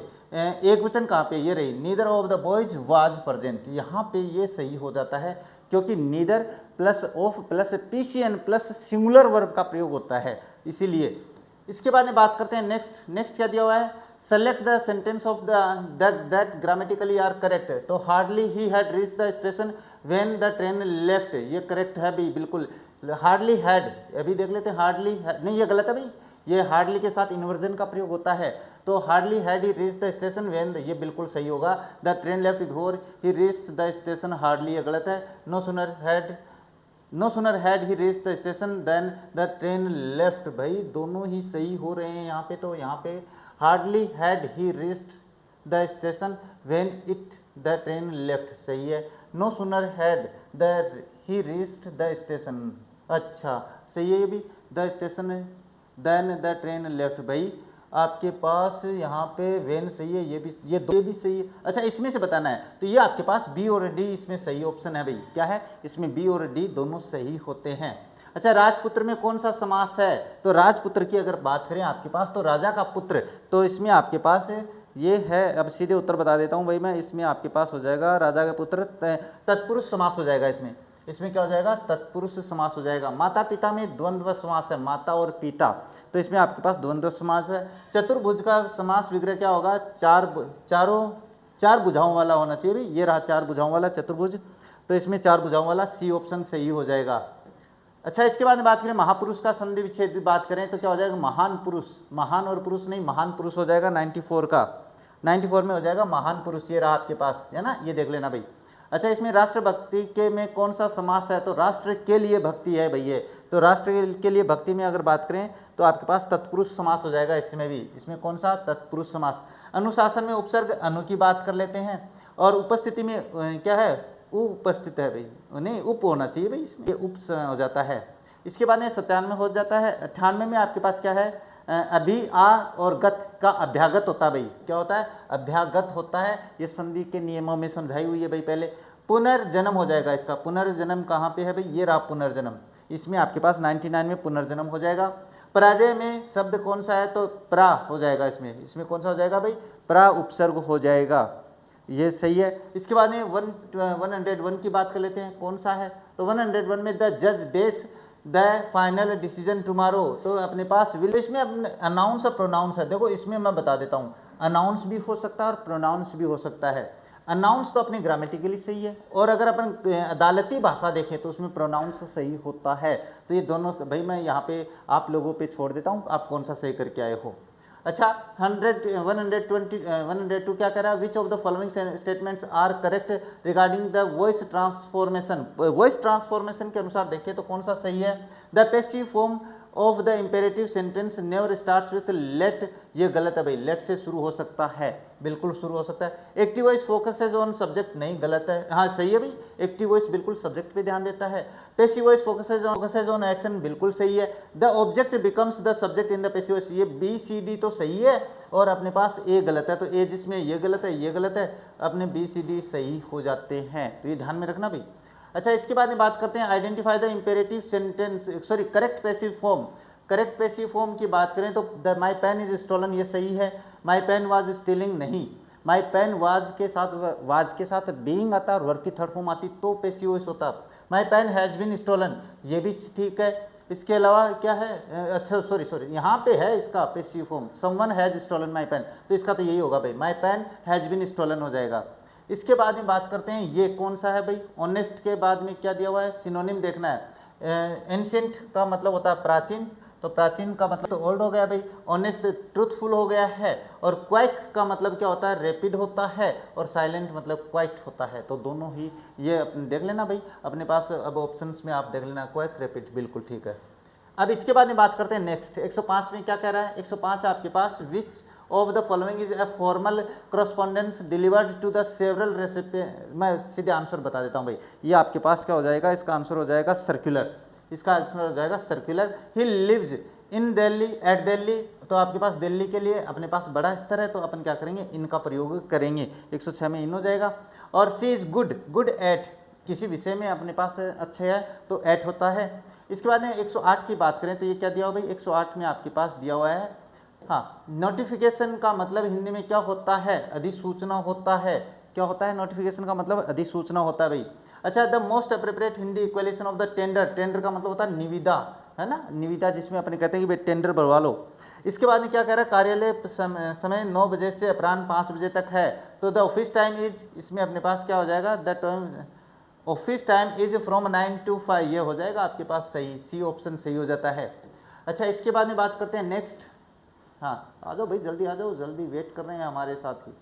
एक वचन कहाँ पे, ये रही, neither of the boys was present, यहाँ पे ये सही हो जाता है क्योंकि neither plus of plus PCN plus singular verb का प्रयोग होता है, इसीलिए। इसके बाद में बात करते हैं नेक्स्ट क्या दिया हुआ है, select the sentence of that grammatically are correct, तो hardly he had reach the station when the train left, ये करेक्ट है भी बिल्कुल। हार्डली हैड, अभी देख लेते हैं, हार्डली नहीं, ये गलत है भाई, ये हार्डली के साथ इन्वर्जन का प्रयोग होता है, तो hardly had he reach the station when, ये बिल्कुल सही होगा। The train left before he reached the station, hardly ये गलत है। No sooner had he reach the station then the train left, भाई दोनों ही सही हो रहे हैं यहाँ पे। तो यहाँ पे hardly had he reached the station when the train left सही है। No sooner had he reached the station, अच्छा सही है ये भी, the station then the train left, भाई आपके पास यहाँ पे वेन सही है, ये भी सही है। अच्छा, इसमें से बताना है, तो ये आपके पास बी और डी इसमें सही ऑप्शन है भाई, क्या है इसमें, बी और डी दोनों सही होते हैं। अच्छा, राजपुत्र में कौन सा समास है, तो राजपुत्र की अगर बात करें आपके पास, तो राजा का पुत्र, तो इसमें आपके पास ये है, अब सीधे उत्तर बता देता हूँ भाई मैं, इसमें आपके पास हो जाएगा राजा का पुत्र तत्पुरुष समास हो जाएगा। इसमें क्या हो जाएगा, तत्पुरुष समास हो जाएगा। माता पिता में द्वंद्व समास है, माता और पिता, तो इसमें आपके पास द्वंद्व समास है। चतुर्भुज का समास विग्रह क्या होगा, चार भुजाओं वाला होना चाहिए भाई, ये रहा चार भुजाओं वाला चतुर्भुज, तो इसमें चार भुजाओं वाला सी ऑप्शन सही हो जाएगा। अच्छा, इसके बाद में बात करें महापुरुष का संधि विच्छेद की बात करें तो क्या हो जाएगा, महान पुरुष, महान और पुरुष नहीं, महान पुरुष हो जाएगा 94 में हो जाएगा महान पुरुष, ये रहा आपके पास है ना, ये देख लेना भाई। अच्छा, इसमें राष्ट्रभक्ति के में कौन सा समास है, तो राष्ट्र के लिए भक्ति है भैया, तो राष्ट्र के लिए भक्ति में अगर बात करें तो आपके पास तत्पुरुष समास हो जाएगा इसमें भी, इसमें कौन सा, तत्पुरुष समास। अनुशासन में उपसर्ग अनु की बात कर लेते हैं, और उपस्थिति में क्या है, उपस्थित है भाई, नहीं उप होना चाहिए भाई, इसमें उप हो जाता है। इसके बाद में 97 हो जाता है। 98 में आपके पास क्या है, अभी आ और गत का अभ्यागत होता है भाई, क्या होता है, अभ्यागत होता है, ये संधि के नियमों में समझाई हुई है भाई पहले। पुनर्जन्म हो जाएगा इसका, पुनर्जन्म कहाँ पे है भाई, ये रहा पुनर्जन्म, इसमें आपके पास 99 में पुनर्जन्म हो जाएगा। पराजय में शब्द कौन सा है, तो प्रा हो जाएगा, इसमें कौन सा हो जाएगा भाई, प्रा उपसर्ग हो जाएगा, ये सही है। इसके बाद में 101 की बात कर लेते हैं, कौन सा है, तो 101 में द जज डेस द फाइनल डिसीजन टुमारो, तो अपने पास विल, इसमें अनाउंस और प्रोनाउंस है, देखो इसमें मैं बता देता हूँ, अनाउंस भी हो सकता है और प्रोनाउंस भी हो सकता है। अनाउंस तो अपनी ग्रामेटिकली सही है, और अगर अपन अदालती भाषा देखें तो उसमें प्रोनाउंस सही होता है, तो ये दोनों भाई मैं यहाँ पे आप लोगों पे छोड़ देता हूँ, आप कौन सा सही करके आए हो। अच्छा, 102 क्या कह रहा है, which of the following statements are correct regarding the voice transformation, voice transformation के अनुसार देखें तो कौन सा सही है। The passive form of the imperative sentence never starts with let, ये गलत है भाई, लेट से शुरू हो सकता है, बिल्कुल शुरू हो सकता है। Active voice focuses on subject, नहीं गलत है, हाँ सही है भाई, एक्टिव वॉइस बिल्कुल सब्जेक्ट पे ध्यान देता है। Passive voice focuses on action, बिल्कुल सही है। The object becomes the subject in the passive voice, ये बी सी डी तो सही है, और अपने पास ए गलत है, तो ए जिसमें ये गलत है, ये गलत है, अपने बी सी डी सही हो जाते हैं, तो ये ध्यान में रखना भाई। अच्छा, इसके बाद में बात करते हैं identify the imperative sentence, sorry correct passive form. Correct passive form की बात करें तो the my pen is stolen, ये सही है। माई पेन वाज स्टीलिंग नहीं, माई पेन वाज के साथ बीइंग आता और वर्ब की थर्ड फॉर्म आती तो पैसिव वॉइस होता। माई पेन हैज बीन स्टोलन, ये भी ठीक है। इसके अलावा क्या है, अच्छा सॉरी यहाँ पे है इसका passive form, someone has stolen my pen, तो इसका तो यही होगा भाई, my pen has been stolen हो जाएगा। इसके बाद में बात करते हैं ये कौन सा है भाई, ऑनेस्ट के बाद में क्या दिया हुआ है, सिनोनिम देखना है। एंशिएंट का मतलब होता है प्राचीन, तो तो प्राचीन का मतलब तो ओल्ड हो गया भाई, ऑनेस्ट ट्रूथफुल हो गया है, और क्वाइक का मतलब क्या होता है, रैपिड होता है, और साइलेंट मतलब क्वाइट होता है। तो दोनों ही ये देख लेना भाई अपने पास, अब ऑप्शंस में आप देख लेना, क्वाइक रैपिड, बिल्कुल ठीक है। अब इसके बाद में बात करते हैं नेक्स्ट 105 में क्या कह रहा है। 105 आपके पास which of the following is a formal correspondence delivered to the several recipient. मैं सीधे आंसर बता देता हूँ भाई, ये आपके पास क्या हो जाएगा, इसका आंसर हो जाएगा सर्कुलर, इसका आंसर हो जाएगा circular. He lives in Delhi at Delhi, तो आपके पास दिल्ली के लिए अपने पास बड़ा स्तर है, तो अपन क्या करेंगे, इनका प्रयोग करेंगे। 106 में इन हो जाएगा। और सी इज गुड, गुड एट, किसी विषय में अपने पास अच्छे है तो एट होता है। इसके बाद में 108 की बात करें तो ये क्या दिया हुआ भाई, 108 में आपके पास दिया हुआ है, हाँ, नोटिफिकेशन का मतलब हिंदी में क्या होता है, अधिसूचना होता है। क्या होता है, नोटिफिकेशन का मतलब अधिसूचना होता है भाई। अच्छा, the most appropriate Hindi equivalent of the tender, tender का मतलब होता है निविदा, है ना, निविदा जिसमें अपने कहते हैं कि भाई टेंडर भरवा लो। इसके बाद में क्या कह रहा है, कार्यालय समय 9 बजे से अपराह्न 5 बजे तक है, तो द ऑफिस टाइम इज, इसमें अपने पास क्या हो जाएगा, the time office time is from 9 to 5, ये हो जाएगा आपके पास सही, सी ऑप्शन सही हो जाता है। अच्छा, इसके बाद में बात करते हैं नेक्स्ट, हाँ आ जाओ भाई जल्दी आ जाओ, जल्दी वेट कर रहे हैं हमारे साथ ही।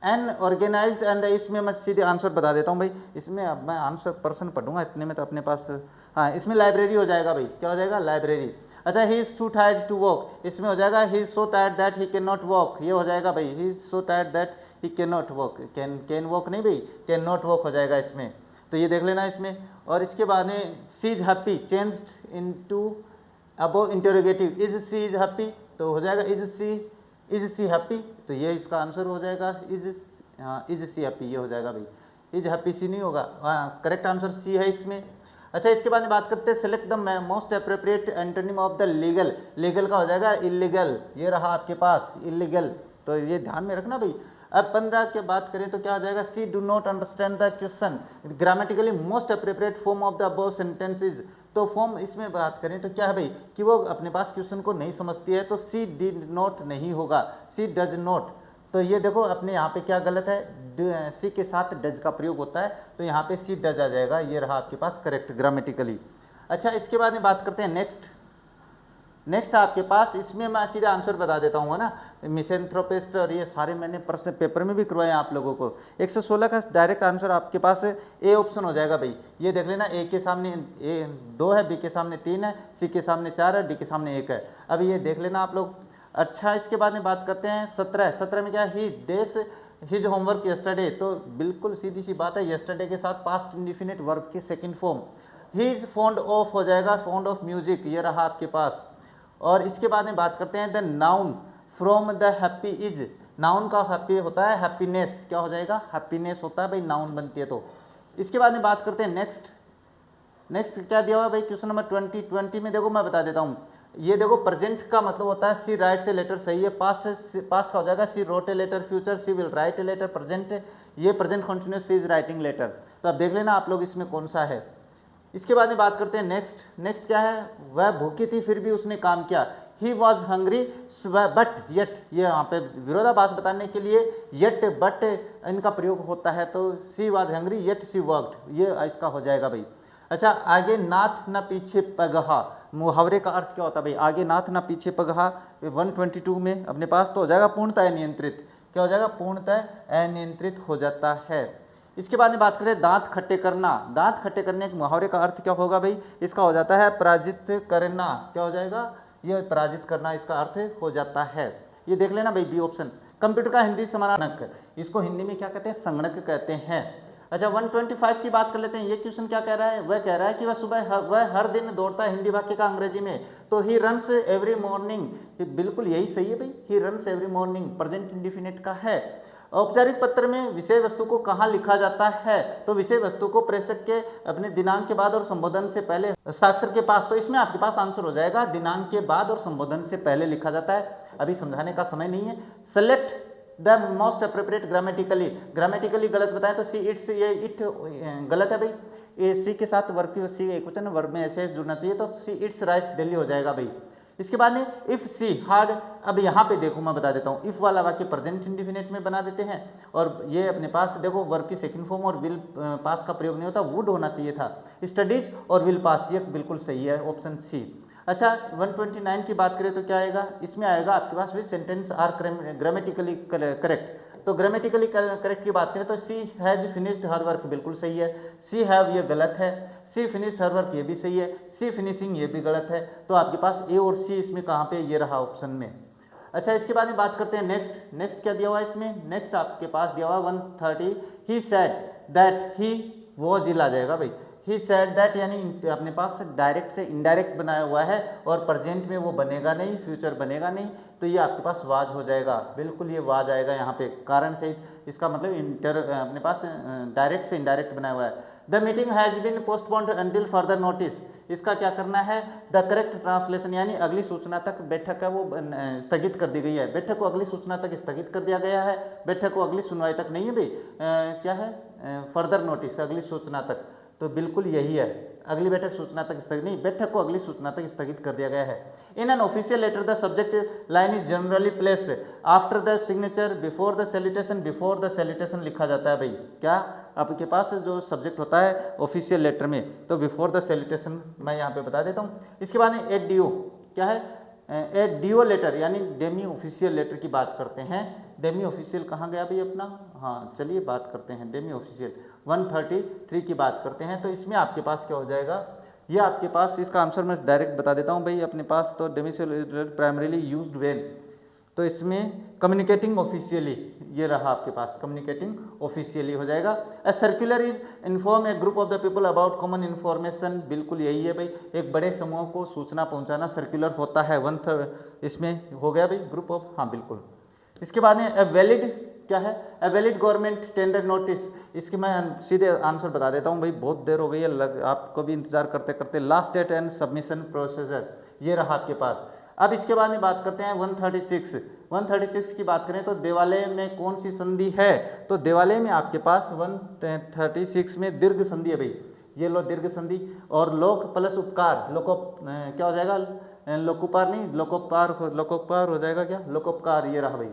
एन ऑर्गेनाइज्ड एंड, इसमें मैं सीधे आंसर बता देता हूँ भाई, इसमें अब मैं आंसर पर्सन पढ़ूंगा, इतने में तो अपने पास, हाँ इसमें लाइब्रेरी हो जाएगा भाई, क्या हो जाएगा, लाइब्रेरी। अच्छा, he is too tired to walk, इसमें हो जाएगा he is so tired that he can not walk, ये हो जाएगा भाई, he is so tired that he can not walk, can walk नहीं भाई, कैन नॉट वॉक हो जाएगा इसमें, तो ये देख लेना इसमें। और इसके बाद में she is happy changed into above interrogative, is she is happy, तो हो जाएगा इज सी हैप्पी, तो ये इसका आंसर हो जाएगा इज सी हैप्पी, ये हो जाएगा भाई, इज हैप्पी सी नहीं होगा, करेक्ट आंसर सी है इसमें। अच्छा, इसके बाद में बात करते हैं select the most appropriate antonym of the legal, legal का हो जाएगा इलीगल, ये रहा आपके पास इलीगल, तो ये ध्यान में रखना भाई। अब 15 की बात करें तो क्या हो जाएगा, she do not understand the question, grammatically most appropriate form of the above sentences, तो फॉर्म इसमें बात करें तो क्या है भाई कि वो अपने पास क्वेश्चन को नहीं समझती है, तो सी डिड नॉट नहीं होगा, सी डज नॉट, तो ये देखो अपने यहाँ पे क्या गलत है, सी के साथ डज का प्रयोग होता है, तो यहाँ पे सी डज आ जाएगा, ये रहा आपके पास करेक्ट ग्रामेटिकली। अच्छा, इसके बाद में बात करते हैं नेक्स्ट आपके पास, इसमें मैं सीधा आंसर बता देता हूँ ना, मिसेंथ्रोपिस्ट और ये सारे मैंने प्रश्न पेपर में भी करवाए आप लोगों को। 116 का डायरेक्ट आंसर आपके पास ए ऑप्शन हो जाएगा भाई, ये देख लेना, ए के सामने ए 2 है, बी के सामने 3 है, सी के सामने 4 है, डी के सामने 1 है, अब ये देख लेना आप लोग। अच्छा, इसके बाद में बात करते हैं 17 में क्या, ही डेस हिज होमवर्क यस्टरडे, तो बिल्कुल सीधी सी बात है, यस्टरडे के साथ पास्ट इंडिफिनिट वर्ब की second form, he is fond of हो जाएगा, फॉन्ड ऑफ म्यूजिक, ये रहा आपके पास। और इसके बाद में बात करते हैं the noun from the happy is, noun का हैप्पी होता है हैप्पीनेस, क्या हो जाएगा, हैप्पीनेस होता है भाई, नाउन बनती है तो। इसके बाद में बात करते हैं नेक्स्ट क्या दिया हुआ है भाई, क्वेश्चन नंबर 20 में देखो मैं बता देता हूँ, ये देखो प्रेजेंट का मतलब होता है सी राइट से लेटर सही है, पास्ट का हो जाएगा she wrote a letter, future she will write a letter, present ये present continuous she is writing letter, तो अब देख लेना आप लोग इसमें कौन सा है। इसके बाद में बात करते हैं नेक्स्ट क्या है, वह भूखी थी फिर भी उसने काम किया, he was hungry but yet, ये यहाँ पे विरोधाभास बताने के लिए येट बट इनका प्रयोग होता है, तो she was hungry yet she worked, ये इसका हो जाएगा भाई। अच्छा, आगे नाथ न पीछे पगहा, मुहावरे का अर्थ क्या होता है भाई, आगे नाथ न पीछे पगहा, 122 में अपने पास तो हो जाएगा पूर्णतः अनियंत्रित, क्या हो जाएगा, पूर्णतः अनियंत्रित हो जाता है। इसके बाद में बात करें दांत खट्टे करना, दांत खट्टे करने के मुहावरे का अर्थ क्या होगा भाई, इसका हो जाता है पराजित करना, क्या हो जाएगा, ये पराजित करना इसका अर्थ हो जाता है, ये देख लेना भाई बी ऑप्शन। कंप्यूटर का हिंदी समानार्थक, इसको हिंदी में क्या कहते हैं, संगणक कहते हैं। अच्छा, 125 की बात कर लेते हैं, ये क्वेश्चन क्या कह रहा है, वह कह रहा है कि वह हर दिन दौड़ता है हिंदी वाक्य का अंग्रेजी में, तो ही रन्स एवरी मॉर्निंग, बिल्कुल यही सही है भाई, he runs every morning present indefinite का है। औपचारिक पत्र में विषय वस्तु को कहाँ लिखा जाता है, तो विषय वस्तु को प्रेषक के अपने दिनांक के बाद और संबोधन से पहले हस्ताक्षर के पास, तो इसमें आपके पास आंसर हो जाएगा दिनांक के बाद और संबोधन से पहले लिखा जाता है, अभी समझाने का समय नहीं है। Select the most appropriate grammatically गलत बताएं तो सी इट्स, ये इट गलत है भाई, ये सी के साथ वर्ब की सी एक वचन वर्ब में ऐसे जुड़ना चाहिए, तो सी इट्स राइस डेली हो जाएगा भाई। इसके बाद में इफ सी हार्ड, अब यहाँ पे देखो मैं बता देता हूँ, इफ वाला वाक्य प्रेजेंट इंडिफिनिट में बना देते हैं, और ये अपने पास देखो वर्ब की सेकंड फॉर्म और विल पास का प्रयोग नहीं होता, वुड होना चाहिए था, स्टडीज और विल पास, ये बिल्कुल सही है ऑप्शन सी। अच्छा 129 की बात करें तो क्या आएगा, इसमें आएगा आपके पास which sentence are grammatically correct. तो ग्रामेटिकली करेक्ट की बात करें तो she has finished her work बिल्कुल सही है, सी हैव ये गलत है, सी फिनिश्ड हर वर्क ये भी सही है, सी फिनिशिंग ये भी गलत है। तो आपके पास ए और सी इसमें कहाँ पे, ये रहा ऑप्शन में। अच्छा इसके बाद में बात करते हैं नेक्स्ट क्या दिया हुआ है इसमें, नेक्स्ट आपके पास दिया हुआ 130 he said that he was ill आ जाएगा भाई। ही सेड दैट यानी अपने पास डायरेक्ट से इनडायरेक्ट बनाया हुआ है और प्रेजेंट में वो बनेगा नहीं, फ्यूचर बनेगा नहीं, तो ये आपके पास वाज हो जाएगा, बिल्कुल ये वाज आएगा यहाँ पे कारण से। इसका मतलब अपने पास डायरेक्ट से इनडायरेक्ट बनाया हुआ है। The meeting has been postponed until further notice, इसका क्या करना है, द करेक्ट ट्रांसलेशन यानी अगली सूचना तक बैठक है वो स्थगित कर दी गई है, बैठक को अगली सूचना तक स्थगित कर दिया गया है, बैठक को अगली सुनवाई तक नहीं है भाई, क्या है फर्दर नोटिस अगली सूचना तक, तो बिल्कुल यही है, अगली बैठक सूचना तक स्थगित नहीं, बैठक को अगली सूचना तक स्थगित कर दिया गया है। In an official letter the subject line is generally placed after the signature before the salutation, before the salutation लिखा जाता है भाई, क्या आपके पास जो सब्जेक्ट होता है ऑफिशियल लेटर में, तो बिफोर द सैल्यूटेशन मैं यहाँ पे बता देता हूँ। इसके बाद में एट डीओ क्या है, ए डीओ लेटर यानी डेमी ऑफिशियल लेटर की बात करते हैं। डेमी ऑफिशियल कहाँ गया भाई अपना, हाँ चलिए बात करते हैं डेमी ऑफिशियल 133 की बात करते हैं। तो इसमें आपके पास क्या हो जाएगा, ये आपके पास इसका आंसर मैं डायरेक्ट बता देता हूँ भाई अपने पास, तो डेमी प्राइमरीली यूज्ड व्हेन, तो इसमें कम्युनिकेटिंग ऑफिशियली ये रहा आपके पास, कम्युनिकेटिंग ऑफिशियली हो जाएगा। A circular is inform A group of the people about common information, बिल्कुल यही है भाई, एक बड़े समूह को सूचना पहुंचाना सर्कुलर होता है, इसमें हो गया भाई ग्रुप ऑफ, हाँ बिल्कुल। इसके बाद में ए वैलिड क्या है, a valid government tender notice, इसकी मैं सीधे आंसर बता देता हूँ भाई, बहुत देर हो गई है आपको भी इंतजार करते करते। Last date and submission procedure ये रहा आपके पास। अब इसके बाद में बात करते हैं 136 की बात करें तो देवालय में कौन सी संधि है, तो देवालय में आपके पास 136 में दीर्घ संधि है भाई, ये लो दीर्घ संधि, और लोक प्लस उपकार, क्या हो जाएगा, लोकोपकार नहीं लोकोपकार हो जाएगा, क्या लोकोपकार, ये रहा भाई।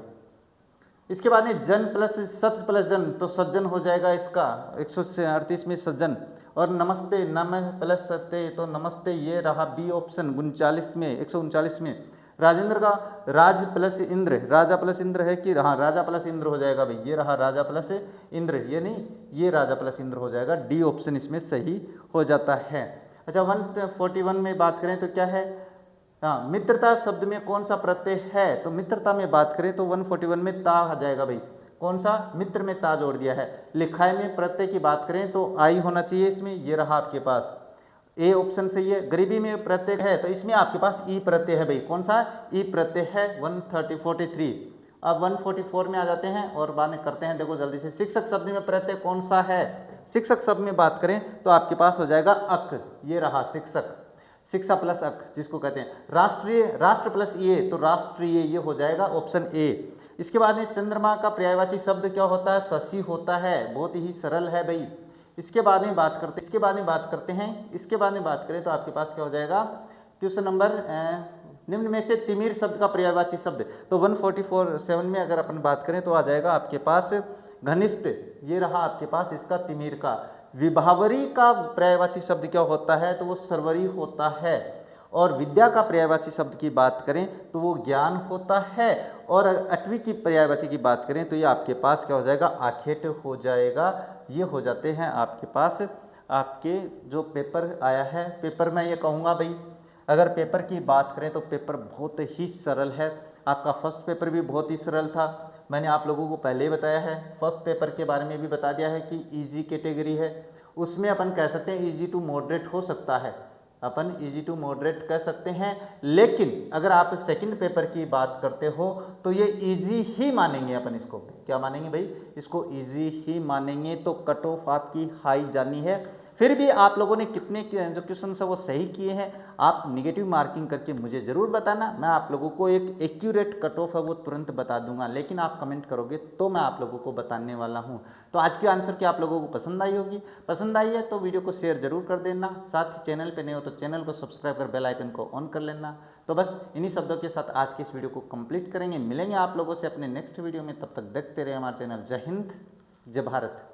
इसके बाद में जन प्लस सत्य प्लस जन, तो सज्जन हो जाएगा इसका 138 में सज्जन, और नमस्ते नम प्लस सत्य तो नमस्ते, ये रहा बी ऑप्शन 139 में। राजेंद्र का राज प्लस इंद्र, राजा प्लस इंद्र है कि, हाँ राजा प्लस इंद्र हो जाएगा भाई, ये रहा राजा प्लस इंद्र, ये नहीं ये राजा प्लस इंद्र हो जाएगा, डी ऑप्शन इसमें सही हो जाता है। अच्छा 141 में बात करें तो क्या है, हाँ मित्रता शब्द में कौन सा प्रत्यय है, तो मित्रता में बात करें तो 141 में ता आ जाएगा भाई, कौन सा, मित्र में ता जोड़ दिया है। लिखाई में प्रत्यय की बात करें तो आई होना चाहिए इसमें, ये रहा आपके पास, ए ऑप्शन सही है। गरीबी में प्रत्यय है तो इसमें आपके पास ई प्रत्यय है भाई, कौन सा, ई प्रत्यय है 143। अब 144 में आ जाते हैं और बात करते हैं, देखो जल्दी से, शिक्षक शब्द में प्रत्यय कौन सा है, शिक्षक शब्द में बात करें तो आपके पास हो जाएगा अक, ये रहा शिक्षक, शिक्षा प्लस अक जिसको कहते हैं। राष्ट्रीय, राष्ट्र प्लस ये, तो राष्ट्रीय ये हो जाएगा ऑप्शन ए। इसके बाद में चंद्रमा का पर्यायवाची शब्द क्या होता है, शशि होता है, बहुत ही सरल है भाई। इसके बाद में बात करते हैं इसके बाद में बात करें तो आपके पास क्या हो जाएगा, क्वेश्चन नंबर निम्न में से तिमिर शब्द का पर्यायवाची शब्द, तो 147 में अगर अपन बात करें तो आ जाएगा आपके पास घनिष्ठ, ये रहा आपके पास इसका तिमिर का। विभावरी का पर्यायवाची शब्द क्या होता है, तो वो सर्वरी होता है। और विद्या का पर्यायवाची शब्द की बात करें तो वो ज्ञान होता है। और अठवीं की पर्यायवाची की बात करें तो ये आपके पास क्या हो जाएगा, आखेट हो जाएगा। ये हो जाते हैं आपके पास आपके जो पेपर आया है। पेपर मैं ये कहूँगा भाई, अगर पेपर की बात करें तो पेपर बहुत ही सरल है। आपका फर्स्ट पेपर भी बहुत ही सरल था, मैंने आप लोगों को पहले ही बताया है। फर्स्ट पेपर के बारे में भी बता दिया है कि इजी कैटेगरी है, उसमें अपन कह सकते हैं इजी टू मॉडरेट हो सकता है, अपन इजी टू मॉडरेट कह सकते हैं। लेकिन अगर आप सेकंड पेपर की बात करते हो तो ये इजी ही मानेंगे अपन, इसको क्या मानेंगे भाई, इसको इजी ही मानेंगे। तो कट ऑफ आपकी हाई जानी है। फिर भी आप लोगों ने कितने जो क्वेश्चन है वो सही किए हैं, आप निगेटिव मार्किंग करके मुझे ज़रूर बताना। मैं आप लोगों को एक एक्यूरेट कट ऑफ है वो तुरंत बता दूंगा, लेकिन आप कमेंट करोगे तो मैं आप लोगों को बताने वाला हूं। तो आज की आंसर की आप लोगों को पसंद आई होगी, पसंद आई है तो वीडियो को शेयर जरूर कर देना। साथ ही चैनल पर नए हो तो चैनल को सब्सक्राइब कर बेल आइकन को ऑन कर लेना। तो बस इन्हीं शब्दों के साथ आज की इस वीडियो को कंप्लीट करेंगे। मिलेंगे आप लोगों से अपने नेक्स्ट वीडियो में, तब तक देखते रहे हमारा चैनल। जय हिंद, जय भारत।